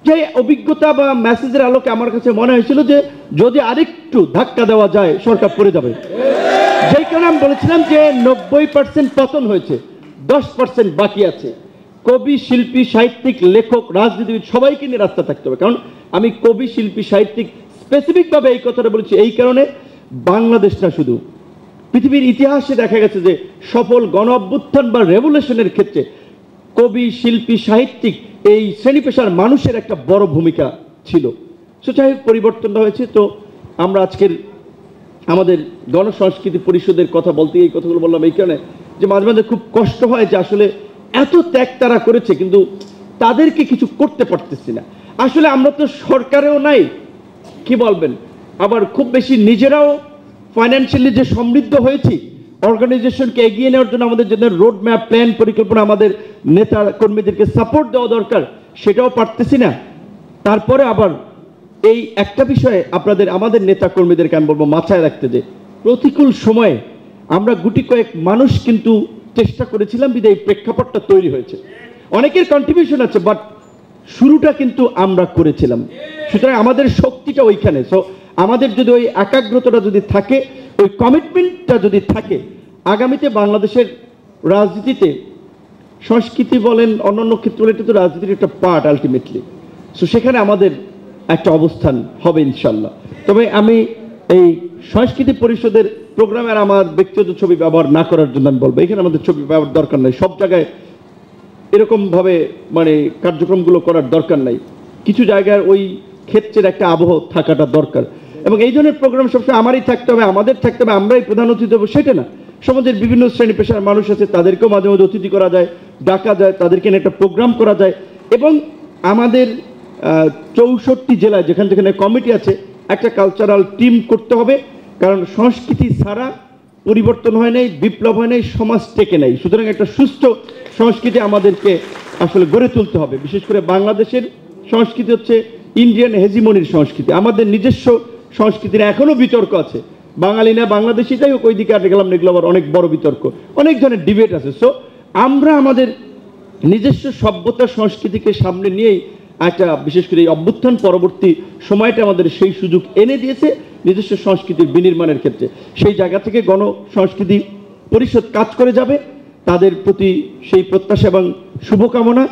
যে অভিজ্ঞতা বা মেসেজের আলোকে আমার কাছে মনে হয়েছিল যে যদি আরেকটু ধাক্কা দেওয়া যায় সরকার পড়ে যাবে। যেই কারণে আমি বলেছিলাম যে 90% পতন হয়েছে, 10% বাকি আছে। কবি, শিল্পী, সাহিত্যিক, লেখক, রাজনীতিবিদ সবাইকে নিয়ে রাস্তা থাকতে হবে। কারণ আমি কবি, শিল্পী, সাহিত্যিক স্পেসিফিকভাবে এই কথাটা বলেছি এই কারণে, বাংলাদেশ না শুধু পৃথিবীর ইতিহাসে দেখা গেছে যে সফল গণ অভ্যুত্থান বা রেভলিউশনের ক্ষেত্রে কবি, শিল্পী, সাহিত্যিক এই শ্রেণী পেশার মানুষের একটা বড় ভূমিকা ছিল। যাই হোক, পরিবর্তনটা হয়েছে। তো আমরা আজকের আমাদের গণসংস্কৃতি পরিষদের কথা বলতে এই কথাগুলো বললাম এই কারণে যে মাঝে মাঝে খুব কষ্ট হয় যে আসলে এত ত্যাগ তারা করেছে কিন্তু তাদেরকে কিছু করতে পারতেছি না। আসলে আমরা তো সরকারেও নাই, কি বলবেন, আবার খুব বেশি নিজেরাও ফাইন্যান্সিয়ালি যে সমৃদ্ধ হয়েছি, অর্গানাইজেশনকে এগিয়ে নেওয়ার জন্য আমাদের জন্য রোড ম্যাপ, প্ল্যান, পরিকল্পনা, আমাদের নেতা কর্মীদেরকে সাপোর্ট দেওয়া দরকার, সেটাও পারতেছি না। তারপরে আবার এই একটা বিষয়ে আমাদের নেতা কর্মীদেরকে আমি বলবো মাথায় রাখতে, যে প্রতিকূল সময়ে আমরা গুটি কয়েক মানুষ কিন্তু চেষ্টা করেছিলাম, বিধায় এই প্রেক্ষাপটটা তৈরি হয়েছে। অনেকের কন্ট্রিবিউশন আছে, বাট শুরুটা কিন্তু আমরা করেছিলাম। সুতরাং আমাদের শক্তিটা ওইখানে। সো আমাদের যদি ওই একাগ্রতাটা যদি থাকে, ওই কমিটমেন্টটা যদি থাকে, আগামীতে বাংলাদেশের রাজনীতিতে সংস্কৃতি বলেন, অন্যান্য ক্ষেত্র বলে, এটা তো রাজনীতির একটা পার্ট আলটিমেটলি। সো সেখানে আমাদের একটা অবস্থান হবে ইনশাল্লাহ। তবে আমি এই সংস্কৃতি পরিষদের প্রোগ্রামের আমার ব্যক্তিগত ছবি ব্যবহার না করার জন্য আমি বলবো, এখানে আমাদের ছবি ব্যবহার দরকার নাই। সব জায়গায় এরকমভাবে মানে কার্যক্রমগুলো করার দরকার নাই। কিছু জায়গায় ওই ক্ষেত্রের একটা আবহ থাকাটা দরকার, এবং এই ধরনের প্রোগ্রাম সবসময় আমারই থাকতে হবে, আমাদের থাকতে হবে, আমরাই প্রধান অতিথি হবো সেটা না। সমাজের বিভিন্ন শ্রেণী পেশার মানুষ আছে, তাদেরকেও মাঝে মাঝে অতিথি করা যায়, ডাকা যায়, তাদেরকে নিয়ে একটা প্রোগ্রাম করা যায়। এবং আমাদের 64 জেলায় যেখানে যেখানে কমিটি আছে, একটা কালচারাল টিম করতে হবে। কারণ সংস্কৃতি ছাড়া পরিবর্তন হয় নাই, বিপ্লব হয় নাই, সমাজ টেকে নাই। সুতরাং একটা সুস্থ সংস্কৃতি আমাদেরকে আসলে গড়ে তুলতে হবে। বিশেষ করে বাংলাদেশের সংস্কৃতি হচ্ছে ইন্ডিয়ান হেজিমনির সংস্কৃতি। আমাদের নিজস্ব সংস্কৃতির এখনো বিতর্ক আছে, বাঙালি না বাংলাদেশি, যাই হোক ওই দিকে আটে গেলাম, এগুলো আবার অনেক বড় বিতর্ক, অনেক ধরনের ডিবেট আছে। সো আমরা আমাদের নিজস্ব সভ্যতা সংস্কৃতিকে সামনে নিয়েই একটা, বিশেষ করে এই অভ্যুত্থান পরবর্তী সময়টা আমাদের সেই সুযোগ এনে দিয়েছে নিজস্ব সংস্কৃতির বিনির্মাণের ক্ষেত্রে। সেই জায়গা থেকে গণসংস্কৃতি পরিষদ কাজ করে যাবে। তাদের প্রতি সেই প্রত্যাশা এবং শুভকামনা।